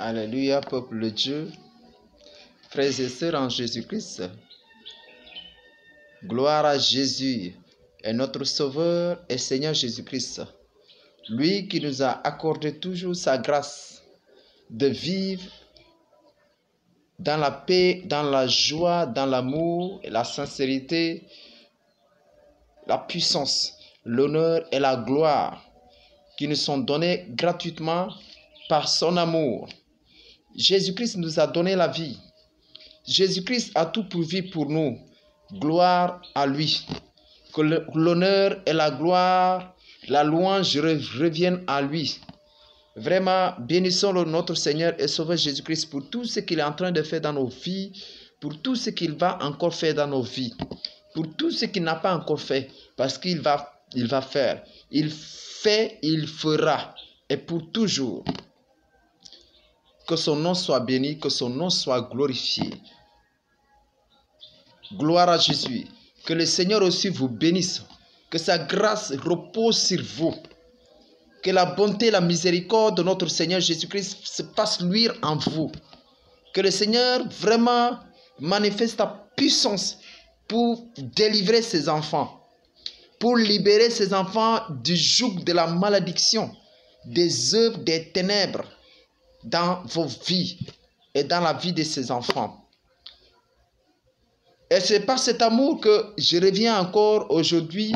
Alléluia, peuple de Dieu, frères et sœurs en Jésus-Christ. Gloire à Jésus et notre Sauveur et Seigneur Jésus-Christ. Lui qui nous a accordé toujours sa grâce de vivre dans la paix, dans la joie, dans l'amour et la sincérité, la puissance, l'honneur et la gloire qui nous sont donnés gratuitement par son amour. Jésus-Christ nous a donné la vie. Jésus-Christ a tout pourvu pour nous. Gloire à lui. Que l'honneur et la gloire, la louange reviennent à lui. Vraiment, bénissons notre Seigneur et Sauveur Jésus-Christ pour tout ce qu'il est en train de faire dans nos vies, pour tout ce qu'il va encore faire dans nos vies, pour tout ce qu'il n'a pas encore fait, parce qu'il va faire. Il fait, il fera, et pour toujours. Que son nom soit béni, que son nom soit glorifié. Gloire à Jésus. Que le Seigneur aussi vous bénisse. Que sa grâce repose sur vous. Que la bonté et la miséricorde de notre Seigneur Jésus-Christ se fassent luire en vous. Que le Seigneur vraiment manifeste sa puissance pour délivrer ses enfants. Pour libérer ses enfants du joug de la malédiction, des œuvres des ténèbres dans vos vies et dans la vie de ses enfants. Et c'est par cet amour que je reviens encore aujourd'hui,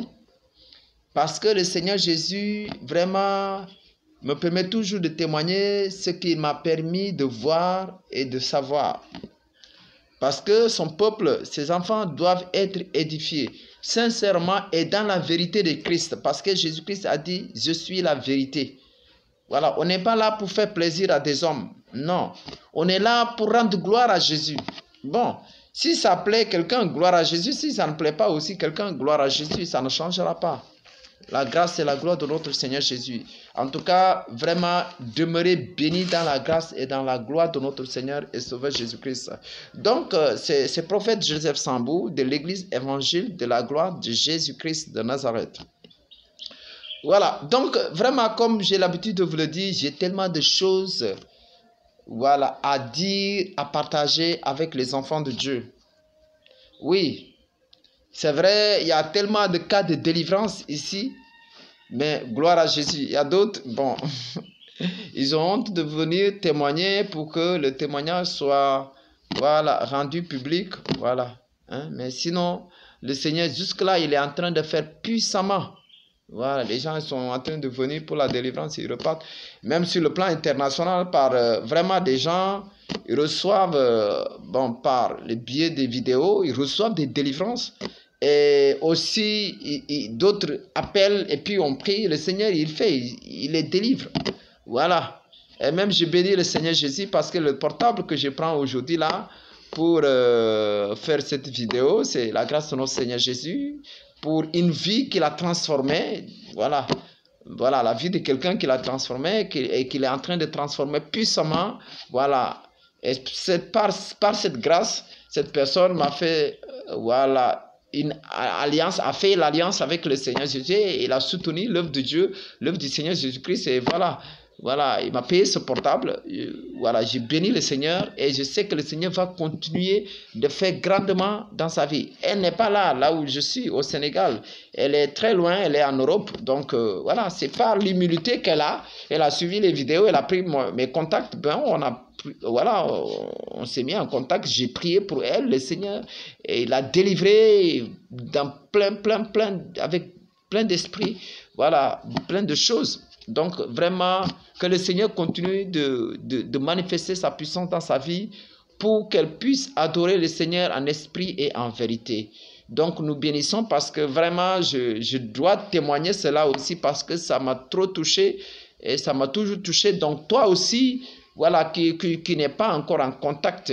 parce que le Seigneur Jésus vraiment me permet toujours de témoigner ce qu'il m'a permis de voir et de savoir. Parce que son peuple, ses enfants doivent être édifiés sincèrement et dans la vérité de Christ. Parce que Jésus-Christ a dit, je suis la vérité. Voilà, on n'est pas là pour faire plaisir à des hommes. Non, on est là pour rendre gloire à Jésus. Bon, si ça plaît quelqu'un, gloire à Jésus. Si ça ne plaît pas aussi quelqu'un, gloire à Jésus. Ça ne changera pas. La grâce et la gloire de notre Seigneur Jésus. En tout cas, vraiment, demeurez bénis dans la grâce et dans la gloire de notre Seigneur et Sauveur Jésus-Christ. Donc, c'est prophète Joseph Sambou de l'Église évangile de la gloire de Jésus-Christ de Nazareth. Voilà, donc vraiment, comme j'ai l'habitude de vous le dire, j'ai tellement de choses à dire, à partager avec les enfants de Dieu. Oui, c'est vrai, il y a tellement de cas de délivrance ici, mais gloire à Jésus. Il y a d'autres, bon, ils ont honte de venir témoigner pour que le témoignage soit rendu public. Voilà, hein? Mais sinon, le Seigneur, jusque-là, il est en train de faire puissamment. Voilà, les gens sont en train de venir pour la délivrance, ils repartent. Même sur le plan international, par vraiment des gens, ils reçoivent, par le biais des vidéos, ils reçoivent des délivrances. Et aussi, d'autres appellent et puis on prie, le Seigneur, il fait, il les délivre. Voilà. Et même je bénis le Seigneur Jésus parce que le portable que je prends aujourd'hui là, pour faire cette vidéo, c'est la grâce de notre Seigneur Jésus, pour une vie qu'il a transformée, voilà, la vie de quelqu'un qu'il a transformé et qu'il est en train de transformer puissamment, voilà. Et par cette grâce, cette personne m'a fait, une alliance, a fait l'alliance avec le Seigneur Jésus et il a soutenu l'œuvre de Dieu, l'œuvre du Seigneur Jésus-Christ et voilà, il m'a payé ce portable. Voilà, j'ai béni le Seigneur et je sais que le Seigneur va continuer de faire grandement dans sa vie. Elle n'est pas là où je suis, au Sénégal. Elle est très loin, elle est en Europe. Donc, voilà, c'est par l'humilité qu'elle a. Elle a suivi les vidéos, elle a pris mes contacts. On s'est mis en contact. J'ai prié pour elle, le Seigneur. Et il a délivré dans avec plein d'esprit. Voilà, plein de choses. Donc, vraiment, que le Seigneur continue de manifester sa puissance dans sa vie pour qu'elle puisse adorer le Seigneur en esprit et en vérité. Donc, nous bénissons parce que vraiment, je dois témoigner cela aussi parce que ça m'a trop touché et ça m'a toujours touché. Donc, toi aussi, voilà, qui n'est pas encore en contact,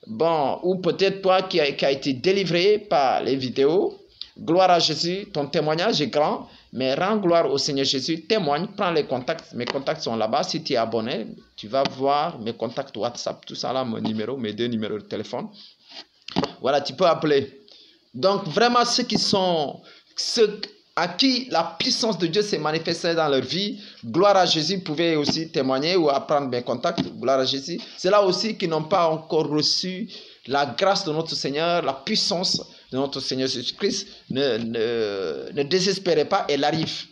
ou peut-être toi qui a été délivré par les vidéos, gloire à Jésus, ton témoignage est grand. Mais rends gloire au Seigneur Jésus, témoigne, prends les contacts. Mes contacts sont là-bas. Si tu es abonné, tu vas voir mes contacts WhatsApp, tout ça là, mon numéro, mes 2 numéros de téléphone. Voilà, tu peux appeler. Donc, vraiment, ceux à qui la puissance de Dieu s'est manifestée dans leur vie, gloire à Jésus, pouvaient aussi témoigner ou apprendre mes contacts, gloire à Jésus. C'est là aussi qui n'ont pas encore reçu la grâce de notre Seigneur, la puissance de notre Seigneur Jésus-Christ. Ne désespérez pas, elle arrive.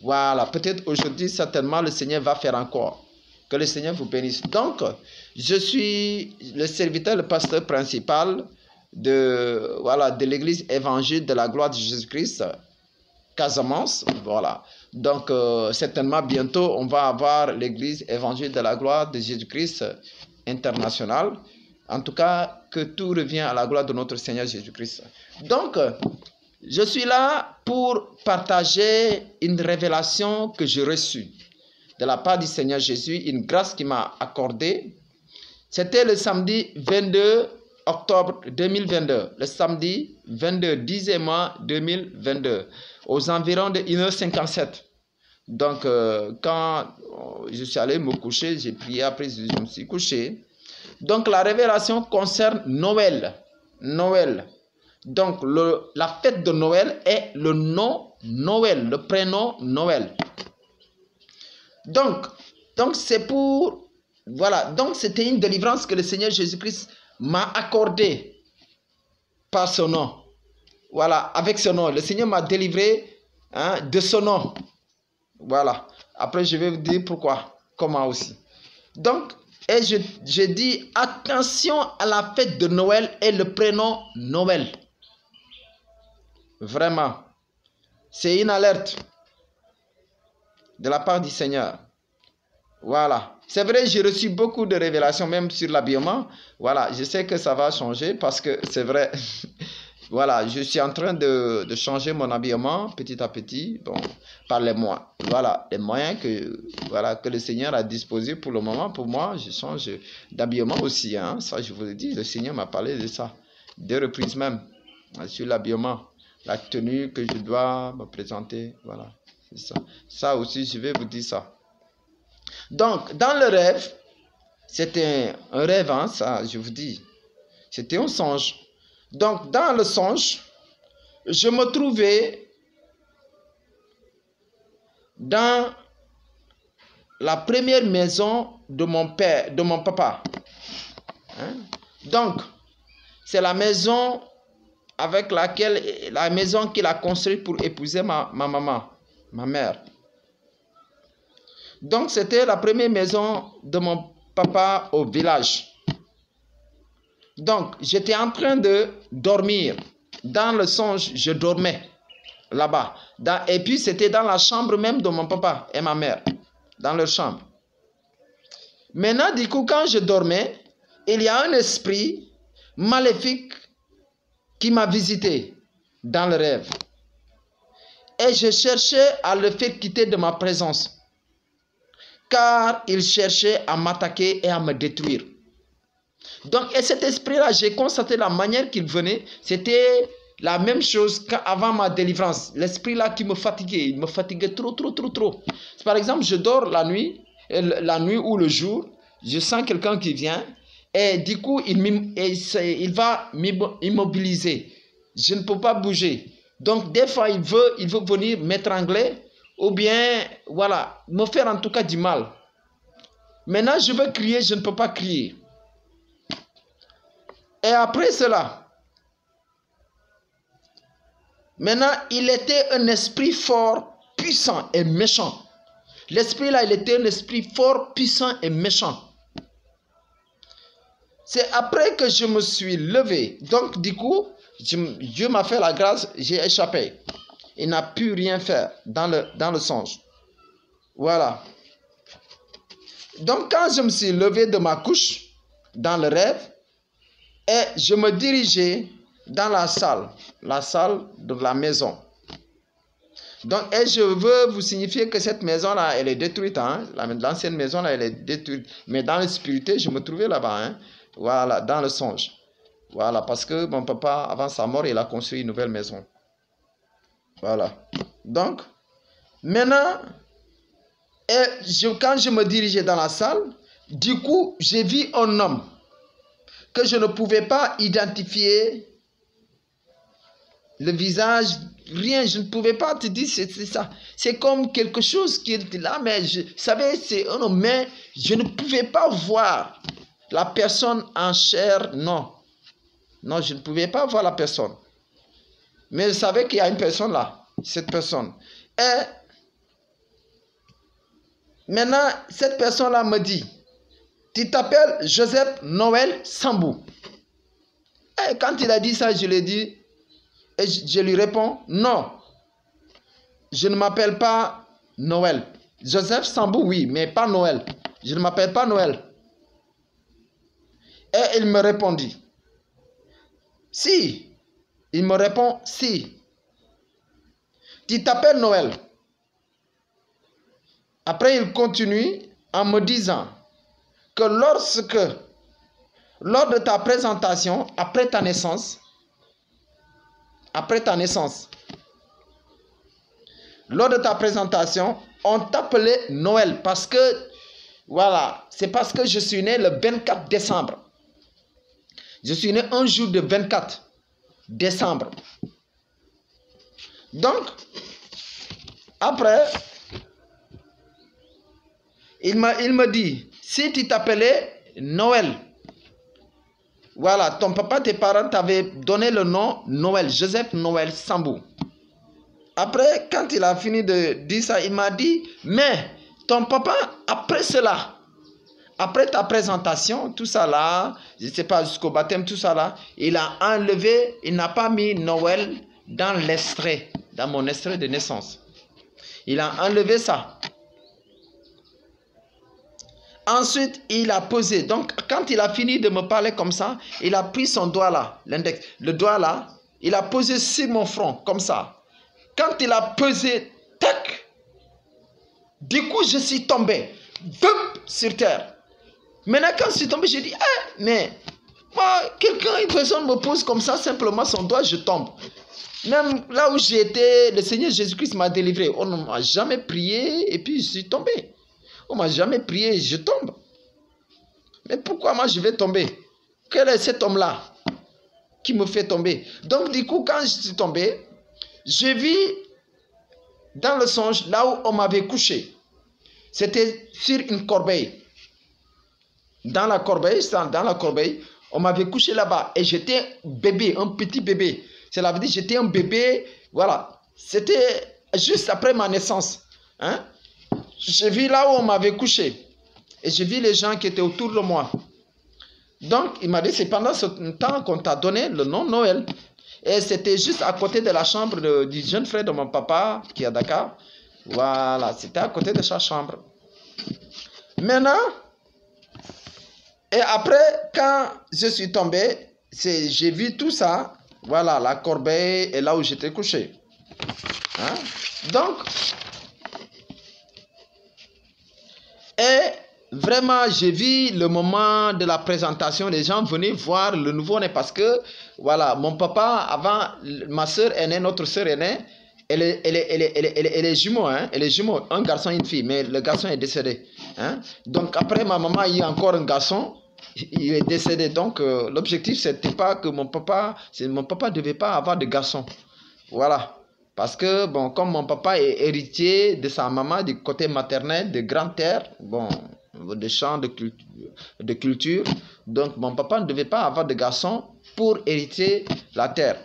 Voilà, peut-être aujourd'hui, certainement, le Seigneur va faire encore. Que le Seigneur vous bénisse. Donc, je suis le serviteur, le pasteur principal de l'église évangile de la gloire de Jésus-Christ, Casamance. Voilà. Donc, certainement, bientôt, on va avoir l'église évangile de la gloire de Jésus-Christ internationale. En tout cas, que tout revient à la gloire de notre Seigneur Jésus-Christ. Donc, je suis là pour partager une révélation que j'ai reçue de la part du Seigneur Jésus, une grâce qu'il m'a accordée. C'était le samedi 22 octobre 2022, le samedi 22, 10e mois 2022, aux environs de 1h57. Donc, quand je suis allé me coucher, j'ai prié, après je me suis couché. Donc, la révélation concerne Noël. Noël. Donc, la fête de Noël est le nom Noël, le prénom Noël. Donc c'est pour, voilà, donc c'était une délivrance que le Seigneur Jésus-Christ m'a accordée par son nom. Voilà, avec son nom. Le Seigneur m'a délivré de son nom. Voilà. Après, je vais vous dire pourquoi, comment aussi. Donc, et je dis, attention à la fête de Noël et le prénom Noël. Vraiment. C'est une alerte de la part du Seigneur. Voilà. C'est vrai, j'ai reçu beaucoup de révélations, même sur l'habillement. Voilà, je sais que ça va changer parce que c'est vrai. Voilà, je suis en train de changer mon habillement petit à petit. Bon, par les moyens. Voilà, les moyens que le Seigneur a disposés pour le moment. Pour moi, je change d'habillement aussi. Hein. Ça, je vous le dis, le Seigneur m'a parlé de ça. 2 reprises même. Sur l'habillement. La tenue que je dois me présenter. Voilà. C'est ça. Ça aussi, je vais vous dire ça. Donc, dans le rêve, c'était un rêve, hein, ça, je vous dis. C'était un songe. Donc, dans le songe, je me trouvais dans la première maison de mon père, de mon papa. Hein? Donc, c'est la maison avec la maison qu'il a construite pour épouser ma maman, ma mère. Donc, c'était la première maison de mon papa au village. Donc, j'étais en train de dormir. Dans le songe, je dormais là-bas. Et puis, c'était dans la chambre même de mon papa et ma mère. Dans leur chambre. Maintenant, du coup, quand je dormais, il y a un esprit maléfique qui m'a visité dans le rêve. Et je cherchais à le faire quitter de ma présence. Car il cherchait à m'attaquer et à me détruire. Donc, et cet esprit-là, j'ai constaté la manière qu'il venait, c'était la même chose qu'avant ma délivrance. L'esprit-là qui me fatiguait, il me fatiguait trop. Par exemple, je dors la nuit ou le jour, je sens quelqu'un qui vient, et du coup, il va m'immobiliser. Je ne peux pas bouger. Donc, des fois, il veut venir m'étrangler, ou bien, voilà, me faire en tout cas du mal. Maintenant, je veux crier, je ne peux pas crier. Et après cela, maintenant, il était un esprit fort, puissant et méchant. L'esprit là, il était un esprit fort, puissant et méchant. C'est après que je me suis levé. Donc, du coup, Dieu m'a fait la grâce, j'ai échappé. Il n'a pu rien faire dans le songe. Voilà. Donc, quand je me suis levé de ma couche, dans le rêve, et je me dirigeais dans la salle de la maison. Donc, et je veux vous signifier que cette maison-là, elle est détruite. Hein? L'ancienne maison-là, elle est détruite. Mais dans le spirituel, je me trouvais là-bas. Hein? Voilà, dans le songe. Voilà, parce que mon papa, avant sa mort, il a construit une nouvelle maison. Voilà. Donc, maintenant, quand je me dirigeais dans la salle, du coup, j'ai vu un homme que je ne pouvais pas identifier le visage, rien, je ne pouvais pas te dire c'est ça. C'est comme quelque chose qui était là, mais je savais, c'est un homme, mais je ne pouvais pas voir la personne en chair, non. Non, je ne pouvais pas voir la personne. Mais je savais qu'il y a une personne là, cette personne. Et maintenant, cette personne-là me dit, tu t'appelles Joseph Noël Sambou. Et quand il a dit ça, je lui ai dit, et je lui réponds, non, je ne m'appelle pas Noël. Joseph Sambou, oui, mais pas Noël. Je ne m'appelle pas Noël. Et il me répondit, si. Il me répond, si. Tu t'appelles Noël. Après, il continue en me disant que lors de ta présentation, après ta naissance, lors de ta présentation, on t'appelait Noël parce que, voilà, c'est parce que je suis né le 24 décembre. Je suis né un jour de 24 décembre. Donc, après, il me dit, si tu t'appelais Noël, voilà, ton papa, tes parents t'avaient donné le nom Noël, Joseph Noël Sambou. Après, quand il a fini de dire ça, il m'a dit, mais ton papa, après cela, après ta présentation, tout ça là, je ne sais pas, jusqu'au baptême, tout ça là, il a enlevé, il n'a pas mis Noël dans l'extrait, dans mon extrait de naissance. Il a enlevé ça. Ensuite, il a posé. Donc, quand il a fini de me parler comme ça, il a pris son doigt là, l'index, le doigt là, il a posé sur mon front, comme ça. Quand il a pesé, tac, du coup, je suis tombé, boum, sur terre. Maintenant, quand je suis tombé, j'ai dit, ah, mais moi, une personne me pose comme ça, simplement son doigt, je tombe. Même là où j'étais, le Seigneur Jésus-Christ m'a délivré. On ne m'a jamais prié et puis je suis tombé. On ne m'a jamais prié, je tombe. Mais pourquoi moi je vais tomber? Quel est cet homme-là qui me fait tomber? Donc du coup, quand je suis tombé, je vis dans le songe là où on m'avait couché. C'était sur une corbeille. Dans la corbeille, on m'avait couché là-bas. Et j'étais bébé, un petit bébé. Cela veut dire que j'étais un bébé. Voilà. C'était juste après ma naissance. Hein? Je vis là où on m'avait couché. Et je vis les gens qui étaient autour de moi. Donc, il m'a dit, c'est pendant ce temps qu'on t'a donné le nom Noël. Et c'était juste à côté de la chambre du jeune frère de mon papa, qui est à Dakar. Voilà, c'était à côté de sa chambre. Maintenant, et après, quand je suis tombé, j'ai vu tout ça. Voilà, la corbeille et là où j'étais couché. Hein? Donc, et vraiment, j'ai vu le moment de la présentation. Les gens venaient voir le nouveau-né parce que, voilà, mon papa, avant, ma soeur est née, notre soeur est née. Elle est jumeau, hein? Elle est jumeau, un garçon et une fille, mais le garçon est décédé. Hein? Donc, après, ma maman a eu encore un garçon. Il est décédé. Donc, l'objectif, c'était pas que mon papa ne devait pas avoir de garçon. Voilà. Parce que, bon, comme mon papa est héritier de sa maman du côté maternel, de grande terre, bon, de champs de culture, donc mon papa ne devait pas avoir de garçon pour hériter la terre.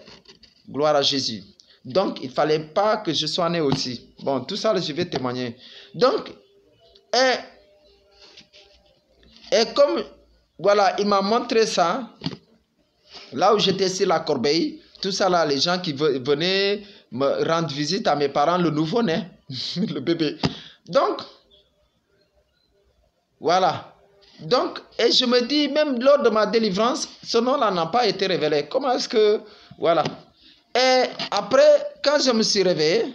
Gloire à Jésus. Donc, il ne fallait pas que je sois né aussi. Bon, tout ça, je vais témoigner. Donc, et comme, voilà, il m'a montré ça, là où j'étais sur la corbeille, tout ça là, les gens qui venaient me rendre visite à mes parents, le nouveau-né, le bébé. Donc, voilà. Donc, et je me dis, même lors de ma délivrance, ce nom-là n'a pas été révélé. Comment est-ce que, voilà. Et après, quand je me suis réveillé,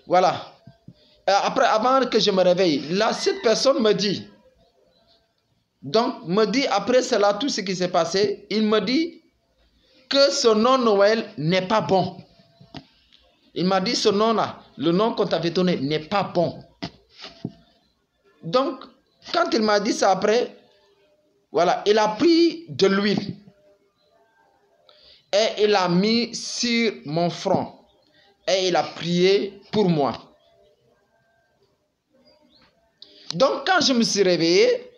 voilà. Après, avant que je me réveille, là, cette personne me dit, donc, me dit, après cela, tout ce qui s'est passé, il me dit que ce nom Noël n'est pas bon. Il m'a dit, ce nom-là, le nom qu'on t'avait donné n'est pas bon. Donc, quand il m'a dit ça après, voilà, il a pris de l'huile. et il a mis sur mon front et il a prié pour moi. Donc quand je me suis réveillé,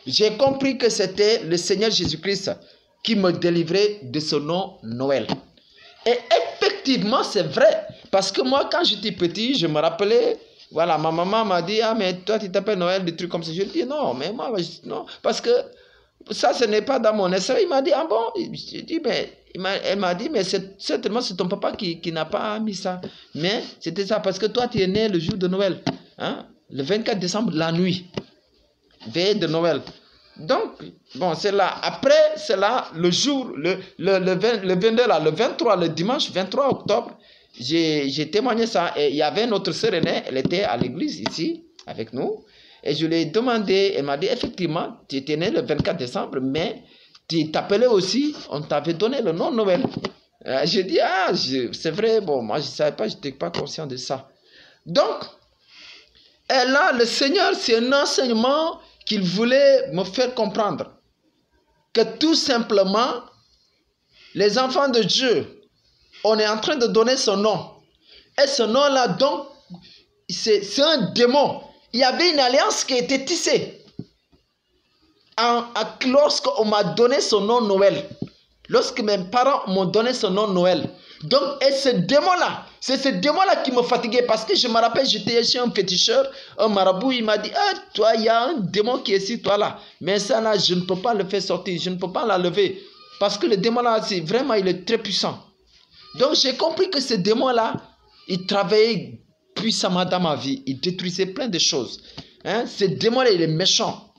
j'ai compris que c'était le Seigneur Jésus-Christ qui me délivrait de ce nom Noël. Et effectivement, c'est vrai. Parce que moi, quand j'étais petit, je me rappelais, voilà, ma maman m'a dit, ah, mais toi, tu t'appelles Noël, des trucs comme ça. Je dis, non, mais moi, non. Parce que ça, ce n'est pas dans mon esprit. Il m'a dit, ah bon? Je dis, mais, elle m'a dit, mais certainement, c'est ton papa qui n'a pas mis ça. Mais c'était ça, parce que toi, tu es né le jour de Noël. Hein? Le 24 décembre, la nuit. Veille de Noël. Donc, bon, c'est là. Après, c'est là, le jour, le 22, là, le 23, le dimanche 23 octobre, j'ai témoigné ça. Et il y avait notre sœur aînée, elle était à l'église ici, avec nous. Et je lui ai demandé, elle m'a dit, effectivement, tu étais né le 24 décembre, mais tu t'appelais aussi, on t'avait donné le nom Noël. J'ai dit, ah, c'est vrai, bon, moi, je ne savais pas, je n'étais pas conscient de ça. Donc, et là, le Seigneur, c'est un enseignement qu'il voulait me faire comprendre. Que tout simplement, les enfants de Dieu, on est en train de donner son nom. Et ce nom-là, donc, c'est un démon. Il y avait une alliance qui a été tissée. Lorsqu'on m'a donné son nom Noël. Lorsque mes parents m'ont donné son nom Noël. Donc, et ce démon-là, c'est ce démon-là qui me fatiguait. Parce que je me rappelle, j'étais chez un féticheur, un marabout, il m'a dit, ah, toi, il y a un démon qui est ici, toi là. Mais ça là, je ne peux pas le faire sortir, je ne peux pas l'enlever. Parce que le démon-là, vraiment, il est très puissant. Donc, j'ai compris que ce démon-là, il travaillait puissamment dans ma vie. Il détruisait plein de choses. Hein? Ce démon-là, il est méchant.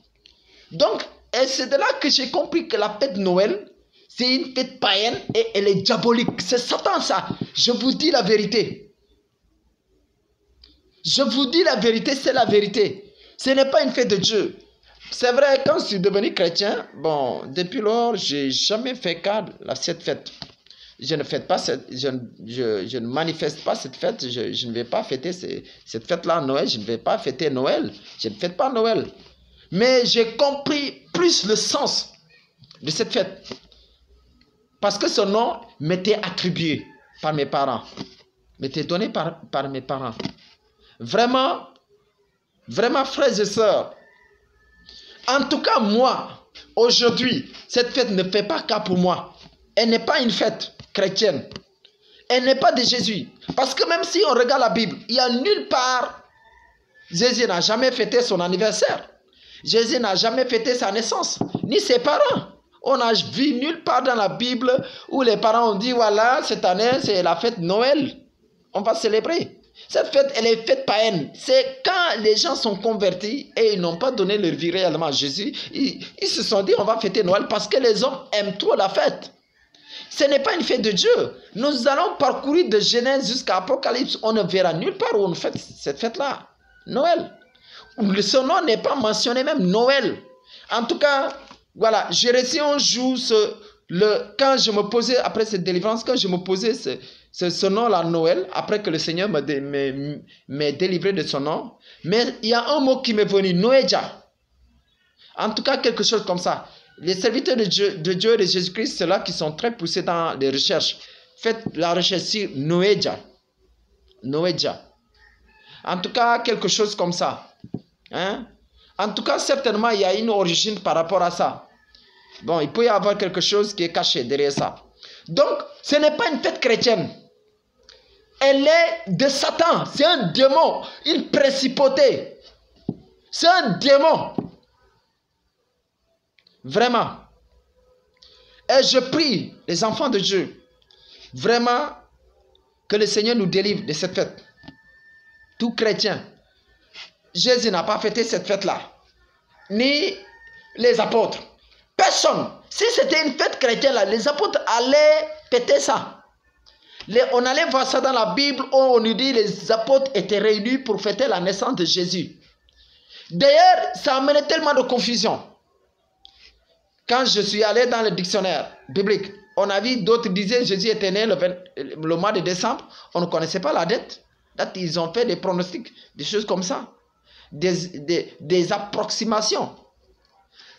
Donc, et c'est de là que j'ai compris que la fête de Noël, c'est une fête païenne et elle est diabolique. C'est Satan ça. Je vous dis la vérité. Je vous dis la vérité, c'est la vérité. Ce n'est pas une fête de Dieu. C'est vrai, quand je suis devenu chrétien, bon, depuis lors, je n'ai jamais fait cas de cette fête. Je ne fête pas je ne manifeste pas cette fête. Je ne vais pas fêter cette fête-là, Noël. Je ne vais pas fêter Noël. Je ne fête pas Noël. Mais j'ai compris plus le sens de cette fête. Parce que ce nom m'était attribué par mes parents. M'était donné par mes parents. Vraiment, vraiment, frères et sœurs. En tout cas, moi, aujourd'hui, cette fête ne fait pas cas pour moi. Elle n'est pas une fête chrétienne. Elle n'est pas de Jésus. Parce que même si on regarde la Bible, il n'y a nulle part, Jésus n'a jamais fêté son anniversaire. Jésus n'a jamais fêté sa naissance, ni ses parents. On n'a vu nulle part dans la Bible où les parents ont dit, voilà, cette année, c'est la fête de Noël. On va célébrer. Cette fête, elle est fête païenne. C'est quand les gens sont convertis et ils n'ont pas donné leur vie réellement à Jésus. Ils se sont dit, on va fêter Noël parce que les hommes aiment trop la fête. Ce n'est pas une fête de Dieu. Nous allons parcourir de Genèse jusqu'à Apocalypse. On ne verra nulle part où on fête cette fête-là. Noël. Ce nom n'est pas mentionné même, Noël. En tout cas, voilà, j'ai reçu un jour, quand je me posais, après cette délivrance, quand je me posais ce nom-là, Noël, après que le Seigneur m'ait délivré de son nom, mais il y a un mot qui m'est venu, Noéja. En tout cas, quelque chose comme ça. Les serviteurs de Dieu et de Jésus-Christ, c'est là qui sont très poussés dans les recherches. Faites la recherche sur Noéja. Noéja. En tout cas, quelque chose comme ça. Hein? En tout cas, certainement, il y a une origine par rapport à ça. Bon, il peut y avoir quelque chose qui est caché derrière ça. Donc, ce n'est pas une fête chrétienne. Elle est de Satan. C'est un démon, une principauté. C'est un démon. Vraiment. Et je prie les enfants de Dieu, vraiment, que le Seigneur nous délivre de cette fête. Tout chrétien. Jésus n'a pas fêté cette fête-là. Ni les apôtres. Personne. Si c'était une fête chrétienne, là, les apôtres allaient fêter ça. On allait voir ça dans la Bible où on nous dit que les apôtres étaient réunis pour fêter la naissance de Jésus. D'ailleurs, ça amenait tellement de confusion. Quand je suis allé dans le dictionnaire biblique, on a vu d'autres disaient que Jésus était né le mois de décembre. On ne connaissait pas la date. Ils ont fait des pronostics, des choses comme ça. Des approximations.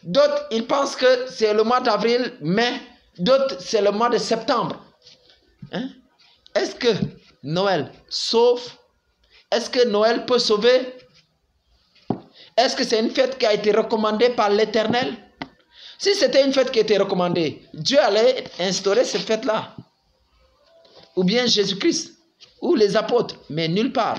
D'autres, ils pensent que c'est le mois d'avril, mai D'autres, c'est le mois de septembre. Hein? Est-ce que Noël sauve? Est-ce que Noël peut sauver? Est-ce que c'est une fête qui a été recommandée par l'Éternel? Si c'était une fête qui a été recommandée, Dieu allait instaurer cette fête-là. Ou bien Jésus-Christ, ou les apôtres, mais nulle part.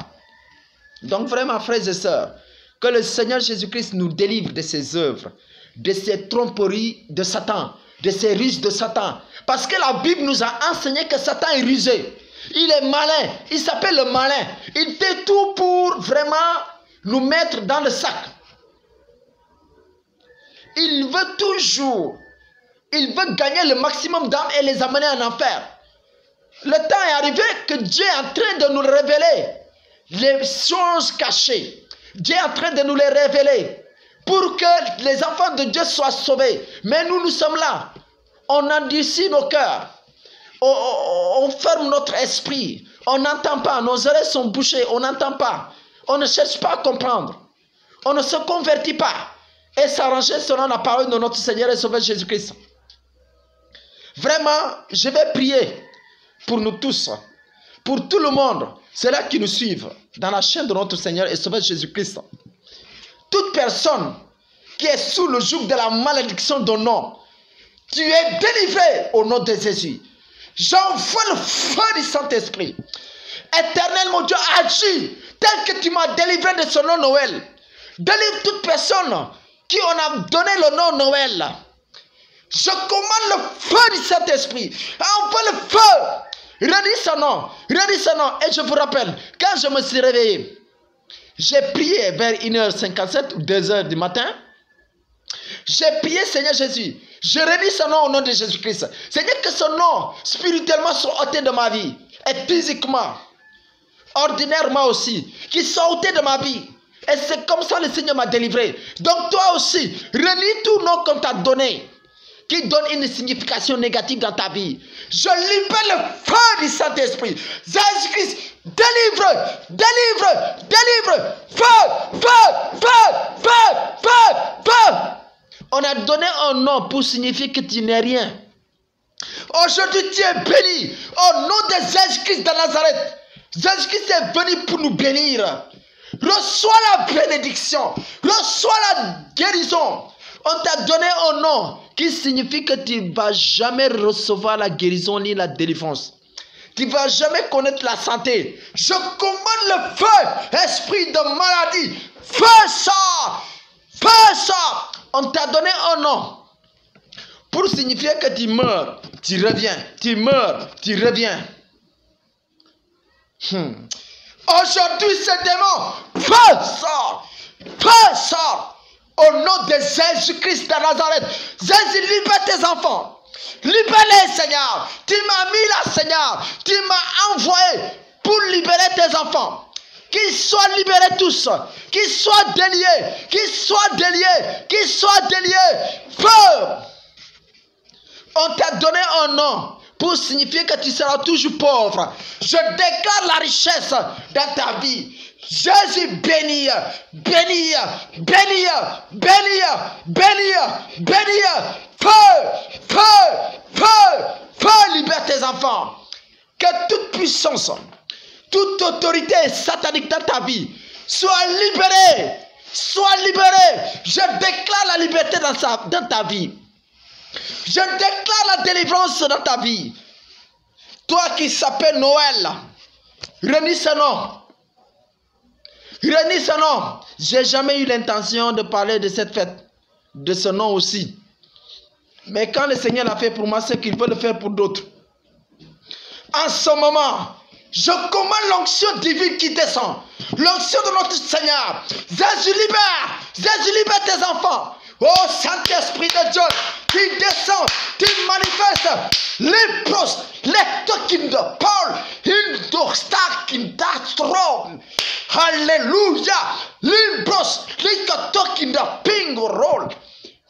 Donc vraiment, frères et sœurs, que le Seigneur Jésus-Christ nous délivre de ses œuvres, de ses tromperies de Satan, de ses ruses de Satan. Parce que la Bible nous a enseigné que Satan est rusé. Il est malin, il s'appelle le malin. Il fait tout pour vraiment nous mettre dans le sac. Il veut toujours, il veut gagner le maximum d'âmes et les amener en enfer. Le temps est arrivé que Dieu est en train de nous révéler les choses cachées. Dieu est en train de nous les révéler pour que les enfants de Dieu soient sauvés. Mais nous sommes là. On endurcit nos cœurs. On ferme notre esprit. On n'entend pas. Nos oreilles sont bouchées. On n'entend pas. On ne cherche pas à comprendre. On ne se convertit pas. Et s'arranger selon la parole de notre Seigneur et Sauveur Jésus-Christ. Vraiment, je vais prier pour nous tous, pour tout le monde, ceux-là qui nous suivent dans la chaîne de notre Seigneur et Sauveur Jésus-Christ. Toute personne qui est sous le joug de la malédiction de nom, tu es délivré au nom de Jésus. J'envoie le feu du Saint-Esprit. Éternel mon Dieu, agis tel que tu m'as délivré de ce nom Noël. Délivre toute personne qui on a donné le nom Noël. Je commande le feu du Saint-Esprit. Envoie le feu. Redis son nom. Redis son nom. Et je vous rappelle, quand je me suis réveillé, j'ai prié vers 1h57 ou 2h du matin. J'ai prié, Seigneur Jésus. Je redis son nom au nom de Jésus-Christ. Seigneur, que son nom spirituellement soit ôté de ma vie. Et physiquement, ordinairement aussi, qu'il soit ôté de ma vie. Et c'est comme ça que le Seigneur m'a délivré. Donc toi aussi, relis tout nom qu'on t'a donné, qui donne une signification négative dans ta vie. Je libère le feu du Saint-Esprit. Jésus-Christ, délivre, délivre, délivre. Feu, feu, feu, feu, feu, feu. On a donné un nom pour signifier que tu n'es rien. Aujourd'hui, tu es béni. Au nom de Jésus-Christ de Nazareth. Jésus-Christ est venu pour nous bénir. Reçois la bénédiction. Reçois la guérison. On t'a donné un nom qui signifie que tu ne vas jamais recevoir la guérison ni la délivrance. Tu ne vas jamais connaître la santé. Je commande le feu, esprit de maladie. Feu ça! Feu ça! On t'a donné un nom pour signifier que tu meurs, tu reviens. Tu meurs, tu reviens. Aujourd'hui, ce démon, feu ça! Feu ça! Au nom de Jésus-Christ de Nazareth, Jésus, libère tes enfants. Libère-les, Seigneur. Tu m'as mis là, Seigneur. Tu m'as envoyé pour libérer tes enfants. Qu'ils soient libérés tous. Qu'ils soient déliés. Qu'ils soient déliés. Qu'ils soient déliés. Feu. On t'a donné un nom pour signifier que tu seras toujours pauvre. Je déclare la richesse dans ta vie. Jésus, bénir, bénir, bénir, bénir, bénir, bénir. Feu, feu, feu, feu, libère tes enfants. Que toute puissance, toute autorité satanique dans ta vie soit libérée. Soit libérée. Je déclare la liberté dans ta vie. Je déclare la délivrance dans ta vie. Toi qui s'appelles Noël, renie ce nom. Renie ce nom. J'ai jamais eu l'intention de parler de cette fête, de ce nom aussi. Mais quand le Seigneur l'a fait pour moi, c'est qu'il peut le faire pour d'autres. En ce moment, je commande l'onction divine qui descend. L'onction de notre Seigneur. Jésus libère tes enfants. Oh Saint-Esprit de Dieu, qui descend, qui manifeste les pros, les tokens de Paul, il dostar qui d'astro. Alléluia. Les pros, les tokens de pingorol.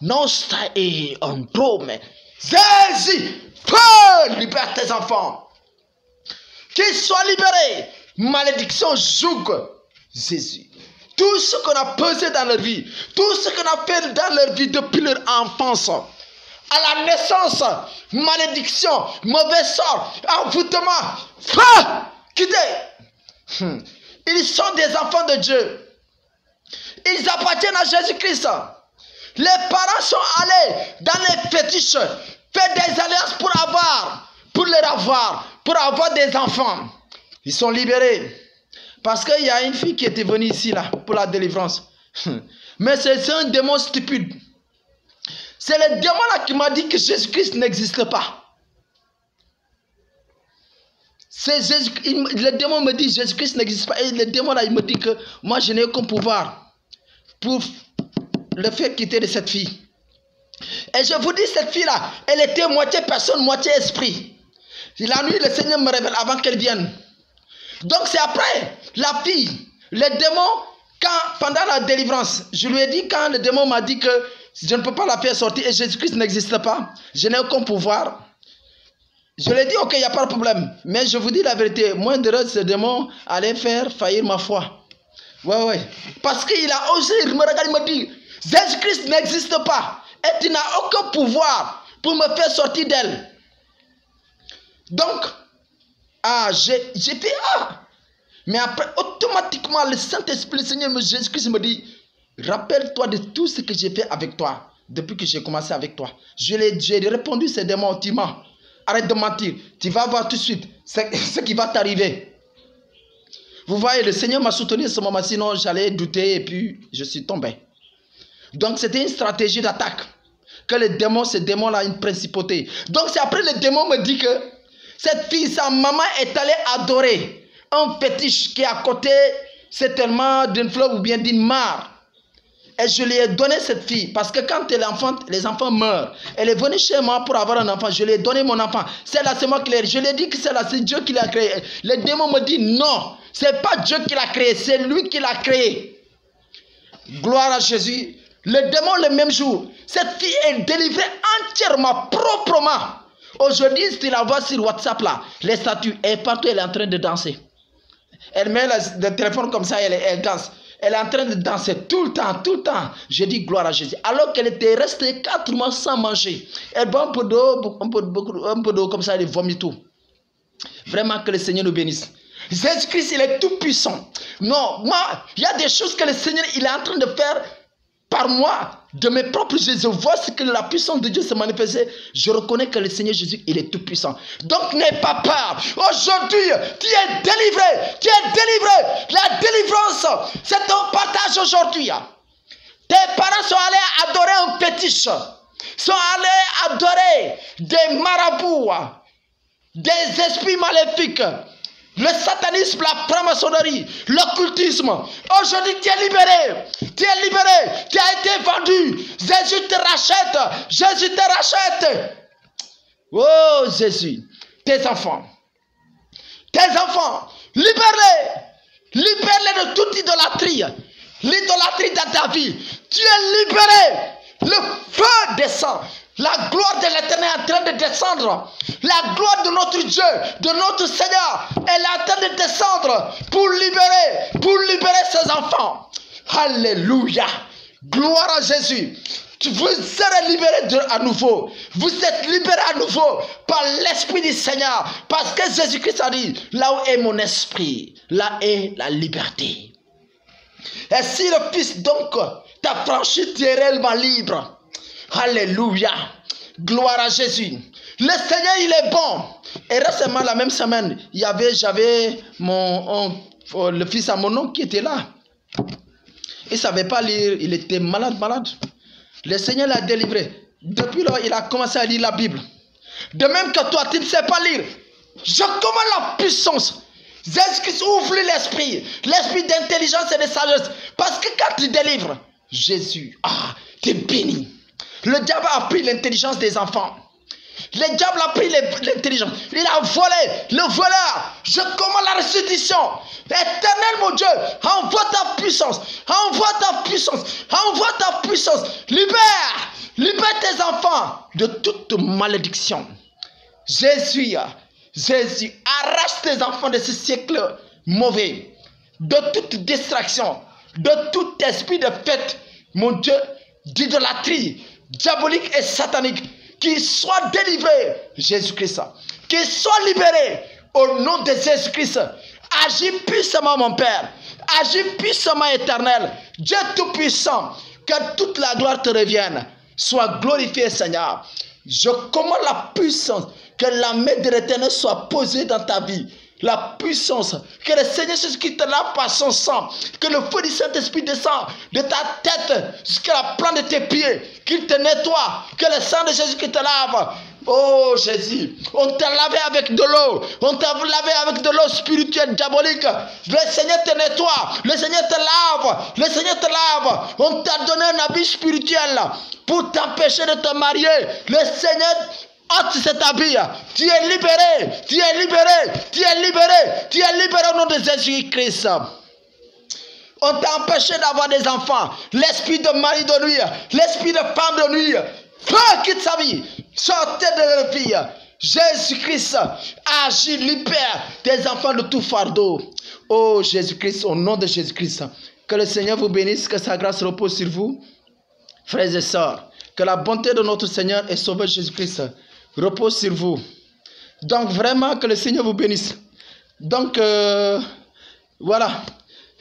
Nostra et androme. Jésus, feu, libère tes enfants. Qu'ils soient libérés. Malédiction, joug. Jésus. Tout ce qu'on a pesé dans leur vie, tout ce qu'on a fait dans leur vie depuis leur enfance, à la naissance, malédiction, mauvais sort, envoûtement, feu, quittez. Ils sont des enfants de Dieu. Ils appartiennent à Jésus-Christ. Les parents sont allés dans les fétiches, faire des alliances pour avoir des enfants. Ils sont libérés. Parce qu'il y a une fille qui était venue ici là pour la délivrance. Mais c'est un démon stupide. C'est le démon là qui m'a dit que Jésus-Christ n'existe pas. Le démon me dit Jésus-Christ n'existe pas. Et le démon là il me dit que moi je n'ai aucun pouvoir pour le faire quitter de cette fille. Et je vous dis, cette fille là, elle était moitié personne, moitié esprit. La nuit le Seigneur me révèle avant qu'elle vienne. Donc c'est après la fille, le démon, pendant la délivrance, je lui ai dit quand le démon m'a dit que je ne peux pas la faire sortir et Jésus-Christ n'existe pas, je n'ai aucun pouvoir. Je lui ai dit ok, il n'y a pas de problème. Mais je vous dis la vérité, moins de ce démon allait faire faillir ma foi. Ouais. Parce qu'il a osé, il me regarde, il me dit, Jésus-Christ n'existe pas. Et tu n'as aucun pouvoir pour me faire sortir d'elle. Donc, j'ai fait mais après, automatiquement, le Saint-Esprit, le Seigneur, Jésus-Christ me dit, rappelle-toi de tout ce que j'ai fait avec toi, depuis que j'ai commencé avec toi. J'ai répondu ces démons, tu mens. Arrête de mentir. Tu vas voir tout de suite ce qui va t'arriver. Vous voyez, le Seigneur m'a soutenu à ce moment, sinon j'allais douter et puis je suis tombé. Donc c'était une stratégie d'attaque. Que le démon, ce démon-là a une principauté. Donc c'est après le démon me dit que cette fille, sa maman est allée adorer un fétiche qui est à côté certainement d'une fleuve ou bien d'une mare. Et je lui ai donné cette fille parce que quand les enfants meurent, elle est venue chez moi pour avoir un enfant. Je lui ai donné mon enfant. Celle-là, c'est moi qui l'ai. Je lui ai dit que celle-là, c'est Dieu qui l'a créé. Le démon me dit non, c'est pas Dieu qui l'a créé, c'est lui qui l'a créé. Gloire à Jésus. Le démon, le même jour, cette fille est délivrée entièrement, proprement. Aujourd'hui, si tu la vois sur WhatsApp là, les statuts, et partout, elle est en train de danser. Elle met le téléphone comme ça, elle danse. Elle est en train de danser tout le temps, tout le temps. Je dis gloire à Jésus. Alors qu'elle était restée 4 mois sans manger. Elle boit un peu d'eau comme ça, elle vomit tout. Vraiment que le Seigneur nous bénisse. Jésus-Christ, il est tout puissant. Non, moi, il y a des choses que le Seigneur, il est en train de faire par moi, de mes propres yeux. Je vois ce que la puissance de Dieu se manifeste. Je reconnais que le Seigneur Jésus, il est tout puissant. Donc n'aie pas peur. Aujourd'hui, tu es délivré. Tu es délivré. La délivrance, c'est ton partage aujourd'hui. Tes parents sont allés adorer un fétiche. Sont allés adorer des marabouts, des esprits maléfiques. Le satanisme, la franc-maçonnerie, l'occultisme. Aujourd'hui, tu es libéré. Tu es libéré. Tu as été vendu. Jésus te rachète. Jésus te rachète. Oh Jésus. Tes enfants. Tes enfants. Libère-les. Libère-les de toute idolâtrie. L'idolâtrie dans ta vie. Tu es libéré. Le feu descend. La gloire de l'Éternel est en train de descendre. La gloire de notre Dieu, de notre Seigneur, elle est en train de descendre pour libérer ses enfants. Alléluia. Gloire à Jésus. Vous serez libérés à nouveau. Vous êtes libérés à nouveau par l'Esprit du Seigneur. Parce que Jésus-Christ a dit, là où est mon esprit, là est la liberté. Et si le Fils donc t'a franchi, tu es réellement libre. Alléluia. Gloire à Jésus. Le Seigneur, il est bon. Et récemment, la même semaine, j'avais le fils à mon oncle qui était là. Il ne savait pas lire. Il était malade. Le Seigneur l'a délivré. Depuis là, il a commencé à lire la Bible. De même que toi, tu ne sais pas lire. Je commande la puissance. Jésus-Christ ouvre l'esprit. L'esprit d'intelligence et de sagesse. Parce que quand tu délivres, Jésus, tu es béni. Le diable a pris l'intelligence des enfants. Le diable a pris l'intelligence. Il a volé. Le voleur. Je commande la restitution. Éternel mon Dieu, envoie ta puissance. Envoie ta puissance. Envoie ta puissance. Libère. Libère tes enfants de toute malédiction. Jésus, arrache tes enfants de ce siècle mauvais. De toute distraction. De tout esprit de fête. Mon Dieu, d'idolâtrie diabolique et satanique. qu'il soit délivré, Jésus-Christ. Qu'il soit libéré au nom de Jésus-Christ. Agis puissamment, mon Père. Agis puissamment, Éternel. Dieu Tout-Puissant, que toute la gloire te revienne. Sois glorifié, Seigneur. Je commande la puissance, que la main de l'Éternel soit posée dans ta vie. La puissance, que le Seigneur Jésus-Christ te lave par son sang, que le feu du Saint-Esprit descend de ta tête jusqu'à la plante de tes pieds, qu'il te nettoie, que le sang de Jésus-Christ te lave. Oh Jésus, on t'a lavé avec de l'eau, on t'a lavé avec de l'eau spirituelle, diabolique. Le Seigneur te nettoie, le Seigneur te lave, le Seigneur te lave. On t'a donné un habit spirituel pour t'empêcher de te marier. Le Seigneur ôte cet habit. Tu es libéré, tu es libéré, tu es libéré, tu es libéré au nom de Jésus-Christ. On t'a empêché d'avoir des enfants. L'esprit de mari de nuit, l'esprit de femme de nuit, quitte sa vie. Sortez de leur vie. Jésus-Christ, agis, libère tes enfants de tout fardeau. Oh Jésus-Christ, au nom de Jésus-Christ, que le Seigneur vous bénisse, que sa grâce repose sur vous. Frères et sœurs, que la bonté de notre Seigneur et Sauveur Jésus-Christ repose sur vous. Donc vraiment, que le Seigneur vous bénisse. Donc, voilà.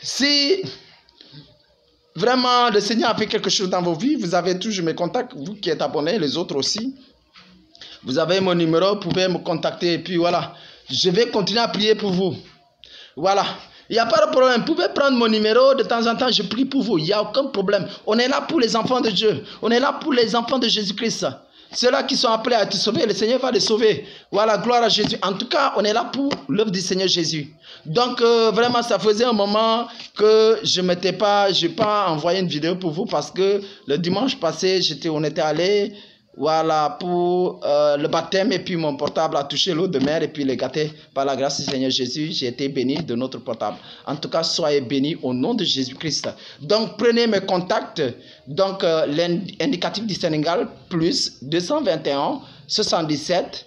Si vraiment le Seigneur a fait quelque chose dans vos vies, vous avez toujours mes contacts, vous qui êtes abonnés, les autres aussi. Vous avez mon numéro, vous pouvez me contacter. Et puis voilà, je vais continuer à prier pour vous. Voilà, il n'y a pas de problème. Vous pouvez prendre mon numéro, de temps en temps, je prie pour vous. Il n'y a aucun problème. On est là pour les enfants de Dieu. On est là pour les enfants de Jésus-Christ. Ceux-là qui sont appelés à être sauvés, le Seigneur va les sauver. Voilà, gloire à Jésus. En tout cas, on est là pour l'œuvre du Seigneur Jésus. Donc, vraiment, ça faisait un moment que je n'ai pas envoyé une vidéo pour vous parce que le dimanche passé, on était allé, voilà, pour le baptême et puis mon portable a touché l'eau de mer et puis les gâtés par la grâce du Seigneur Jésus, j'ai été béni de notre portable. En tout cas, soyez bénis au nom de Jésus-Christ. Donc, prenez mes contacts. Donc, l'indicatif du Sénégal, plus 221 77,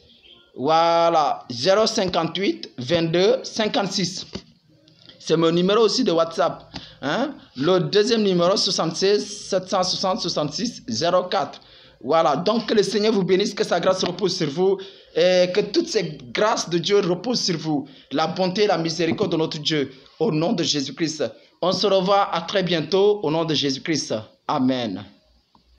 voilà, 058 22 56. C'est mon numéro aussi de WhatsApp. Hein? Le deuxième numéro, 76 760 66 04. Voilà, donc que le Seigneur vous bénisse, que sa grâce repose sur vous et que toutes ces grâces de Dieu reposent sur vous. La bonté et la miséricorde de notre Dieu, au nom de Jésus-Christ. On se revoit à très bientôt au nom de Jésus-Christ. Amen.